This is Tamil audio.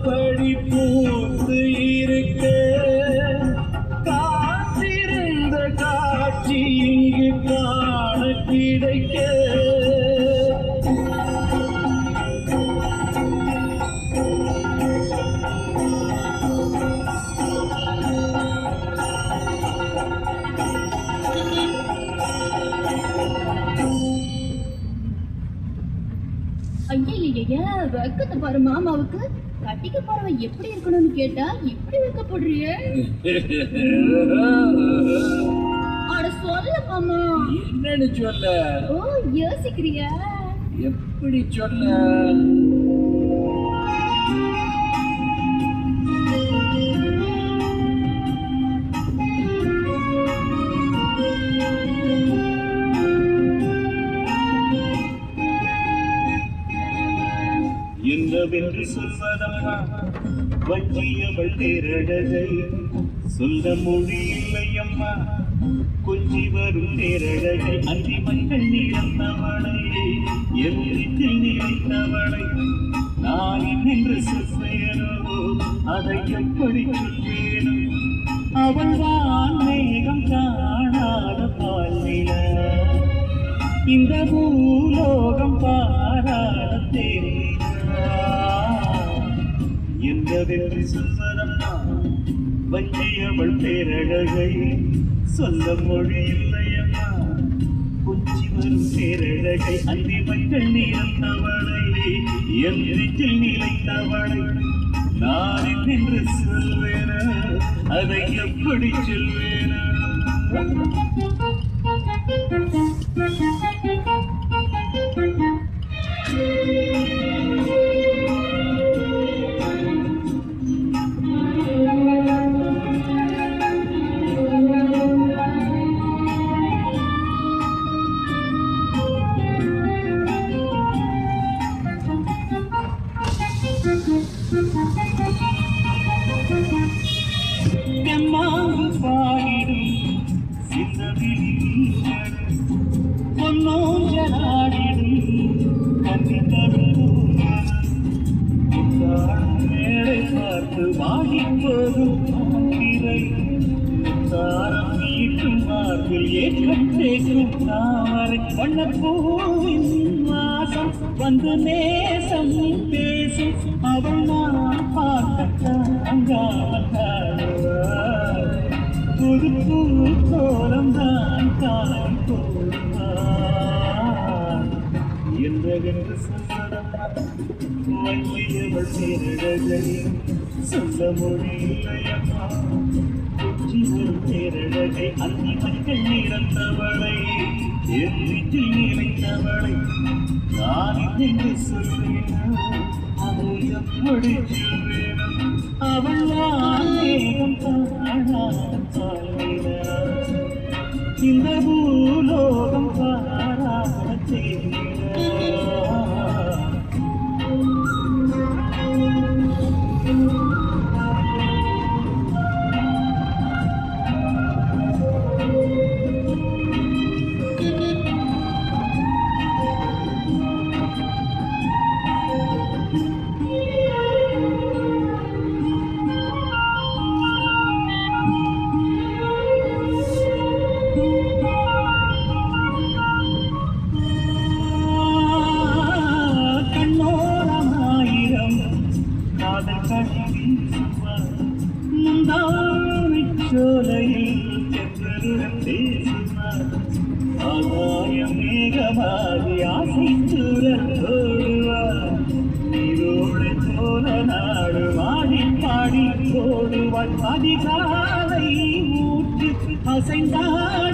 படி பூத்து இருக்க காத்திருந்த காட்சி இங்கு காண கிடைக்க ஐயா வெக்கத்தை பாரு மாமாவுக்கு. கட்டிக்க போறவன் எப்படி இருக்கணும்னு கேட்டா இப்படி வைக்கப்படுறிய? அட சொல்ல மாமா. என்னன்னு சொல்ல? ஓ யோசிக்கிறியா? எப்படி சொல்ல? என்னவென்று சொல்வதம்மா வஞ்சியவள் தேரழகை சொல்ல மொழி இல்லையம்மா கொஞ்சி வரும் தேரழகை அந்தி மஞ்சள் நீரந்தவளை எந்திரித்தில் நீரித்தவளை நான் என்று சொல்வேனோ அதை எப்படி சொல்வேனோ அவள்தான் மேகம் காணாத பால்நில இந்த பூலோகம் பாராத தேர் என்னவென்று சொல்வதம்மா வஞ்சியவள் பேரழகை சொல்ல மொழி இல்லையம்மா கொஞ்சி வரும் பேரழகை அந்தி மஞ்சள் நீரந்தவளை என் நெஞ்சில் நிலைத்தவளை நான் என்று சொல்வேன அதை எப்படி சொல்வேன? பாடிடும் சிந்தவிழிடும் பொன்னோஞ்சலாடிடும் கண்ணித்தரும் மேடை பார்த்து வாடி போகும் பிறை தாரம் நீட்டும் மார்பில் ஏற்றம் தேக்கும் தாமரை வண்ணப்பூவின் வாசம் வந்து நேசம் பேசும் அவள் நான் பார்க்கத்தான் புது புது கோலம் தான் காணி போடுவான் என்றென்று வஞ்சியவள் பேரழகை சொல்ல மொழி இல்லையம்மா கொஞ்சி ஒரு பேரழகை அந்தி மஞ்சள் நீரந்தவளை என் நெஞ்சில் நிலைத்தவளை நான் என்று சொல்வேன் அதை எப்படி சொல்வேன்? அவள் மேகம் காணாத பால்நில இந்த பூலோகம் பாராத தேனில ஆகாய மேகமாகி ஆசை சூழல் நீரோடு போல நாடு வாடி பாடி போடுவாள் அதிகாலை ஊற்று அசைந்தால்